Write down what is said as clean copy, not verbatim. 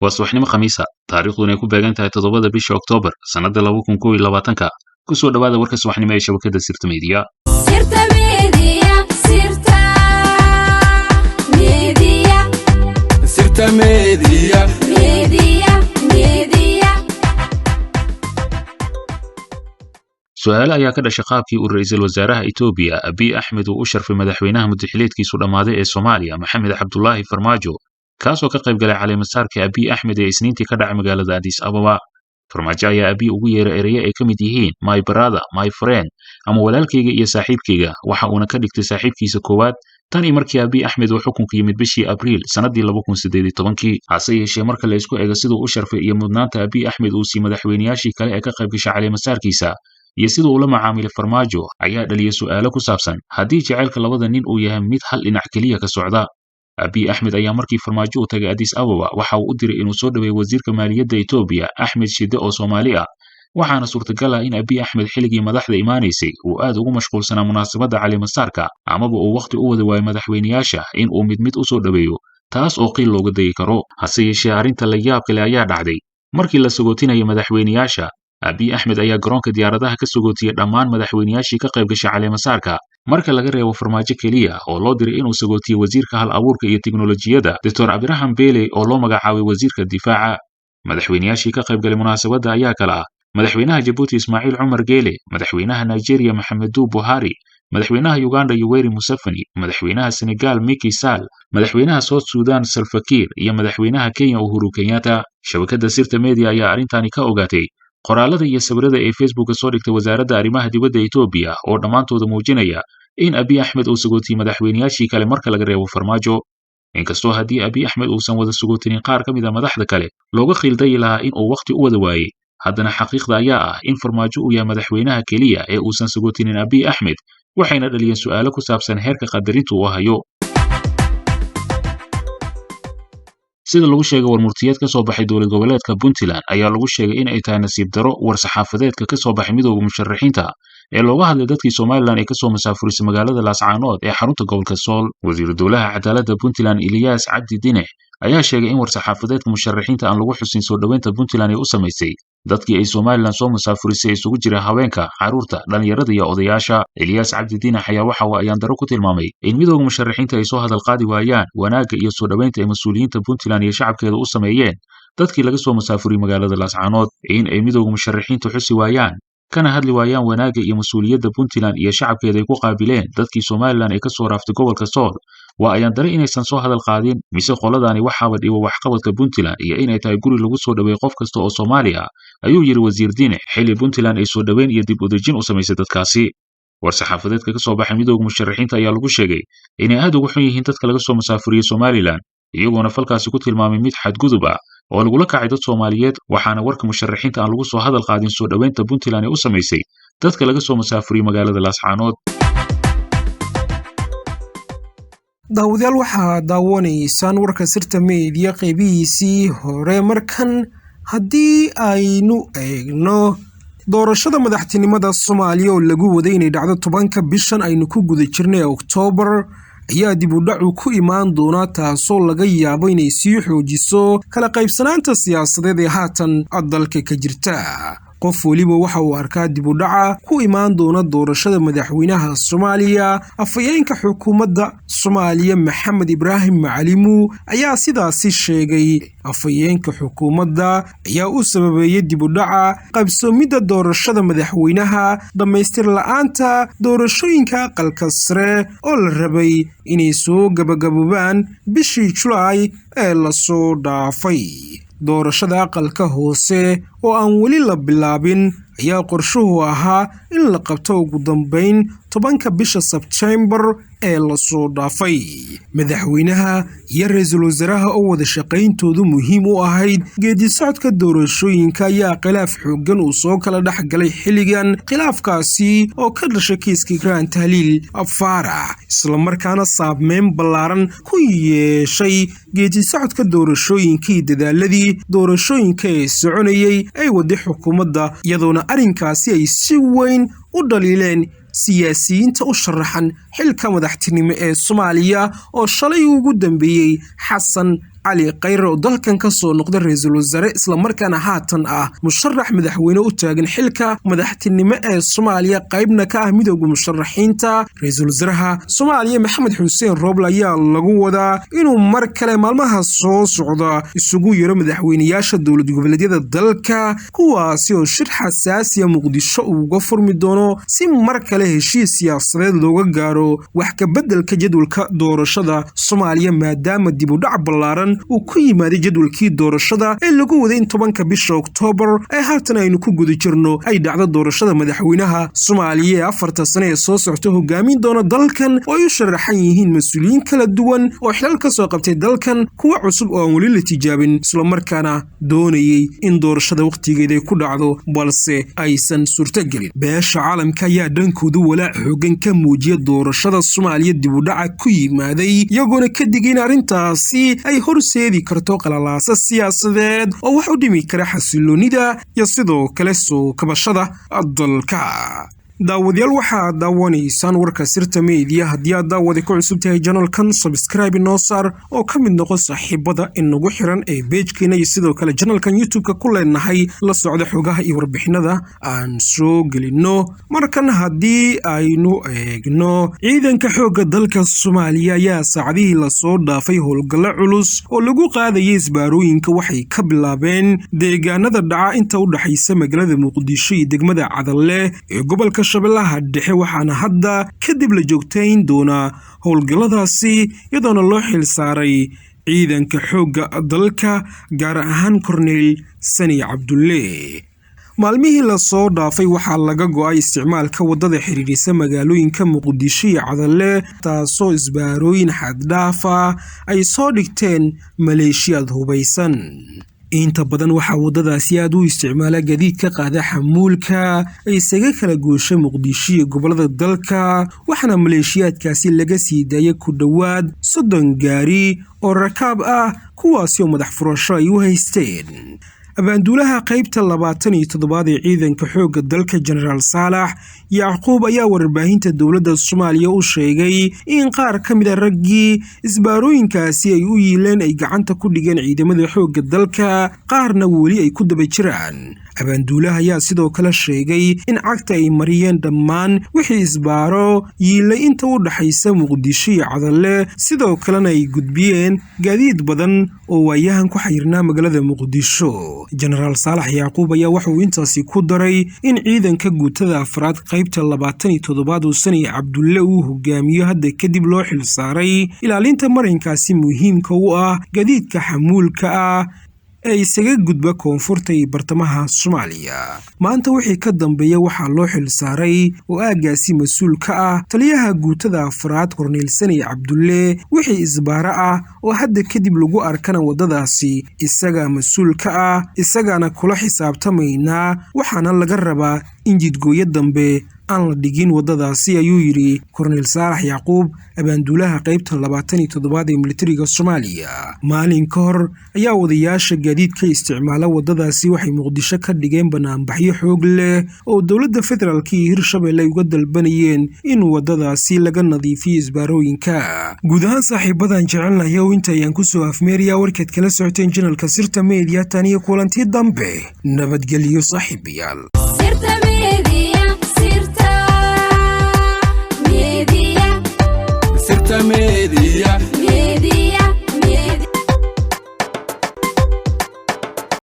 وصبحنimo khamiisa taariikhduna ay ku beegan tahay 7 bisha Oktoobar sanada 2022 ku soo dhawaada warka subaxnimo ee shabakada Sirta Media su'aal ayaa ka dhashay qaabkii uu ra'iisul wasaaraha Itoobiya Abiy Ahmed uu u sharfay madaxweynaha muddaxileedkiisu dhamaaday ee Soomaaliya Maxamed Cabdullaahi Farmaajo kaasoo ka qayb galay caleemasaarka Abiy Ahmed ee isniintii ka dhacay magaalada Addis Ababa. Farmaajo ayaa Abiy ugu yeeray erayo ay ka mid yihiin my brother, my friend ama walaalkayga iyo saaxiibkayga, waxa uuna ka dhigtay saaxiibkiisa koowaad tan iyo markii Abiy Ahmed uu xukunka yimid bishii Abriil sanadii 2018. Hase yeeshee marka la isku eego siduu u sharfay iyo mudnaanta Abiy Ahmed uu siiyay madaxweynayaashii kale ee ka qayb gashay caleemasaarkiisa iyo sidoo uu la macaamilay Farmaajo ayaa dhaliyay su'aalo ku saabsan haddii jacaylka labada nin uu yahay mid hal dhinac kaliya ka socda. Abiy Ahmed ayaa markii Farmaajo u tagay Addis Ababa waxa uu u diray inuu soo dhaweeyo wasiirka maaliyadda Itoobiya Ahmed Shide oo Soomaali ah, waxaana suurtagal ah in Abiy Ahmed xilligii madaxda imaanaysay uu aad ugu mashquulsanaa munaasabadda caleemasaarka amaba uu waqti u wada waayay madaxweynayaasha in uu mid u soo dhaweeyo, taas oo qiil looga dagi karo. Hase yeeshee arrinta la yaab kale ayaa dhacday markii la sagootinayay madaxweynayaasha. Abiy Ahmed ayaa garoonka diyaaradaha ka sagootiyay dhammaan madaxweynayaashii ka qayb gashay caleemasaarka marka laga reebo Farmaajo kaliya oo loo diray inuu sagootiyo wasiirka hal abuurka iyo tiknoolajiyadda Dr. Abraham Bele oo loo magacaabay wasiirka difaaca. Madaxweynayaashii ka qayb galay munaasabadda ayaa kala ah madaxweynaha Djibouti Ismaaciil Cumar Geele, madaxweynaha Nigeria Maxamedu Buhari, madaxweynaha Uganda Yoweri Museveni, madaxweynaha Senegal Macky Sall, madaxweynaha South Sudan Salva Kiir iyo madaxweynaha Kenya Uhuru Kenyatta. Shabakada Sirta Media ayaa arintani ka ogaatay qoraalada iyo sawirada ee Facebook soo dhigtay wasaaradda arrimaha dibadda Itoobiya oo dhamaantooda muujinaya in Abiy Ahmed uu sagootiyay madaxweynayaashii kale marka laga reebo Farmaajo. Inkastoo haddii Abiy Ahmed uusan wada sagootinin qaar ka mid ah madaxda kale looga khilday lahaa in uu waqti u wada waayay, haddana xaqiiqda ayaa ah in Farmaajo uu yahay madaxweynaha kaliya ee uusan sagootinin Abiy Ahmed, waxayna dhaliyeen su'aalo ku saabsan heerka qadarinta uu hayo. sida lagu sheegay warmurtiyeed ka soo baxay dowlad goboleedka Puntland ayaa lagu sheegay in ay tahay nasiib daro war saxaafadeedka ka soo baxay midowga musharaxiinta ee looga hadlay dadkii Soomaaliland ee ka soo masaafurisay magaalada Laascaanood ee xarunta gobolka Sool. Wasiir Dowlaha Cadaaladda Puntland Ilyas Cabdi Dine ayaa sheegay in war saxaafadeedka musharaxiinta aan lagu xusin soo dhaweynta Puntland ee u samaysay dadkii ay Soomaaliland soo masaafurisay isugu jira haweenka, caruurta, dhalinyarada iyo odayaasha. Ilyas Cabdi Dine ayaa waxa uu ayaan daro ku tilmaamay in midowga musharaxiinta ay soo hadal qaadi waayaan wanaagga iyo soo dhaweynta ay mas'uuliyiinta Puntland iyo shacabkeeda u sameeyeen dadkii laga soo masaafuriyay magaalada Laascaanood, in ay midowga musharaxiintu xusi waayaan kana hadli waayaan wanaagga iyo mas'uuliyadda Puntland iyo shacabkeeda ay ku qaabileen dadkii Soomaaliland ee ka soo raaftay gobolka Sool. waa ayaan dare inaysan soo hadal qaadin mise qoladani waxaaba dhibo waxqabadka Puntland iyo inay tahay guri lagu soo dhaweey qof kasta oo Soomaali ah, ayuu yiri wasiir Dine xilli Puntland ay soo dhaweyn iyo dib u dejin u samaysay dadkaasi. war saxaafadeedka ka soo baxay midowga musharaxiinta ayaa lagu sheegay inay aad ugu xun yihiin dadka laga soo masaafuriyay Somaliland, iyagoona falkaasi ku tilmaamay mid xadgudub ah oo lagula kacay dad Soomaaliyeed, waxaana warka musharaxiinta aan lagu soo hadal qaadin soo dhaweynta Puntland ee u samaysay dadka laga soo masaafuriyay magaalada Laascaanood. daawadayaal waxaa daawanaysaan warka Sirta Media qeybihiisii hore. markan haddii aynu eegno doorashada madaxtinimada Soomaaliya oo lagu waday inay dhacdo 10ka bishan aynu ku guda jirnay Oktoobar ayaa dib u dhac ku imaan doona, taasoo laga yaabo inay sii xoojiso kala qaybsanaanta siyaasadeed ee haatan dalka ka jirta. qof waliba waxa uu arkaa dib u dhaca ku imaan doona doorashada madaxweynaha Soomaaliya. afayeenka xukuumadda Soomaaliya Maxamed Ibraahim Macalimu ayaa sidaasi sheegay. afayeenka xukuumadda ayaa u sababeeyay dib u dhaca qabsoomidda doorashada madaxweynaha dhamaystir la'aanta doorashooyinka aqalka sare oo la rabay inay soo gabagaboobaan bishii Julaay ee la soo dhaafay. doorashada aqalka hoose oo aan weli la bilaabin ayaa qorshuhu ahaa in la qabto ugu dambeyn 10ka bisha Sebtembar ee la soo dhaafay. madaxweynaha iyo ra'iisul wasaaraha oo wada shaqayntoodu muhiim u ahayd geedi socodka doorashooyinka ayaa khilaaf xooggan uu soo kala dhex galay xilligan. khilaafkaasi oo ka dhashay kiiskii Graan Tahliil Faarax, isla markaana saameyn ballaaran ku yeeshay geedi socodka doorashooyinkii dadaaladii doorashooyinka ee soconayay ay wadi xukuumadda, iyadoona arrinkaasi ay si weyn u dhaliileen siyaasiyiinta u sharaxan xilka madaxtinimo ee Soomaaliya oo shalay ugu dambeeyay Xasan cali khayre oo dalkan ka soo noqday ra'iisul wasaare isla markaana haatan ah musharax madaxweyne u taagan xilka madaxtinimo ee Soomaaliya qaybna ka ah midowga musharaxiinta ra'iisul wasaaraha Soomaaliya Maxamed Xuseen Roble ayaa lagu wadaa inuu mar kale maalmaha soo socda isugu yeero madaxweynayaasha dowlad goboleedyada dalka kuwaasi oo shir xasaasi ah Muqdisho uga furmi doono si mar kale heshiis siyaasadeed looga gaaro wax ka beddelka jadwalka doorashada Soomaaliya maadaama dib u dhac ballaaran uu ku yimaaday jadwalkii doorashada ee lagu waday in 10 bisha Oktoobar ay haatan aynu ku guda jirno ay dhacdo doorashada madaxweynaha Soomaaliya 4 sano ee soo socota hogaamin doona dalkan oo ay u sharaxan yihiin mas'uuliyiin kala duwan oo xilal ka soo qabtay dalkan kuwa cusub oo aan wali la tijaabin isla markaana doonayay in doorashada waqtigeeda ku dhacdo balse aysan suurtagelin beesha caalamka ayaa dhankooda walaac xooggan ka muujiya doorashada Soomaaliya dib u dhac ku yimaaday iyagoona ka digay in arrintaasi ay horseedi karto qalalaasa siyaasadeed oo wax u dhimi kara xasiloonida iyo sidoo kale soo kabashada dalka daawadayaal waxaa daawanaysaan warka sirta media haddii aad daawada ku cusub tahay channelkan subscribe noo saar oo ka mid noqo saaxiibada inagu xiran ee page-keena iyo sidoo kale channelkan YouTube-ka ku leenahay la socda xogaha iyo warbixinada aan soo gelino markan haddii aynu eegno ciidanka xoogga dalka Soomaaliya ayaa saacadihii la soo dhaafay howlgallo culus oo lagu qaadayay isbaarooyinka waxay ka bilaabeen deegaanada dhaca inta u dhaxaysa magaalada Muqdisho iyo degmada Cadalle ee gobolka shabeellaha dhexe waxaana hadda kadib la joogtayn doona howlgalladaasi iyadoona loo xil saaray ciidanka xoogga dalka gaar ahaan Korneyl Sani Cabdulle maalmihii la soo dhaafay waxaa laga go'ay isticmaalka wadada xiriirisa magaalooyinka Muqdisho iyo Cadalle taasoo isbaarooyin xad dhaaf ah ay soo dhigteen maleeshiyad hubaysan inta badan waxaa wadadaasi aad u isticmaala gaadiidka qaada xamuulka ay isaga kala gooshay Muqdisho iyo gobolada dalka waxaana maleeshiyaadkaasi laga sii daayay ku dhawaad 30 gaari oo rakaab ah kuwaasi oo madax furasho ay u haysteen abaanduulaha qaybta 27 ee ciidanka xoogga dalka General Saalax Yacquub ayaa warbaahinta dowladda Soomaaliya u sheegay in qaar ka mid ah raggii isbaarooyinkaasi ay u yiileen ay gacanta ku dhigeen ciidamada xoogga dalka qaarna weli ay ku daba jiraan abaanduulaha ayaa sidoo kale sheegay in cagta ay mariyeen dhammaan wixii isbaaro yiilay inta u dhaxaysa Muqdisho iyo Cadalle sidoo kalena ay gudbiyeen gaadiid badan oo waayahan ku xayrnaa magaalada Muqdisho General Saalax Yacquub ayaa wuxuu intaasi ku daray in ciidanka guutada afraad qaybta 27 oo Sani Cabdulle uu hogaamiyo hadda kadib loo xil saaray ilaalinta marinkaasi muhiimka u ah gaadiidka xamuulka ah ee isaga gudba koonfurta iyo bartamaha Soomaaliya maanta wixii ka dambeeya waxaa loo xil saaray oo aagaasi mas'uul ka ah taliyaha guutada afraad Korneyl Sani Cabdulle wixii isbaara ah oo hadda kadib lagu arkana wadadaasi isaga mas'uul ka ah isagana kula xisaabtamayna waxaana laga rabaa in jidgooyo dambe aan la dhigin wadadaasi ayuu yiri Korneyl Saalax Yacquub abaanduulaha qaybta 27 ee militariga Soomaaliya maalin ka hor ayaa wadayaasha gaadiidka isticmaala wadadaasi waxay Muqdisho ka dhigeen banaanbaxyo xoog leh oo dowladda federaalka iyo Hirshabeelle uga dalbanayeen in wadadaasi laga nadiifiyo isbaarooyinka guud ahaan saaxiibadan jecelnahay oo inta ayaan ku soo afmeeriyaa warkeed kala socoteen channelka Sirta Media tan iyo kulantii dambe nabadgelyo saaxiibayaal Sirta Media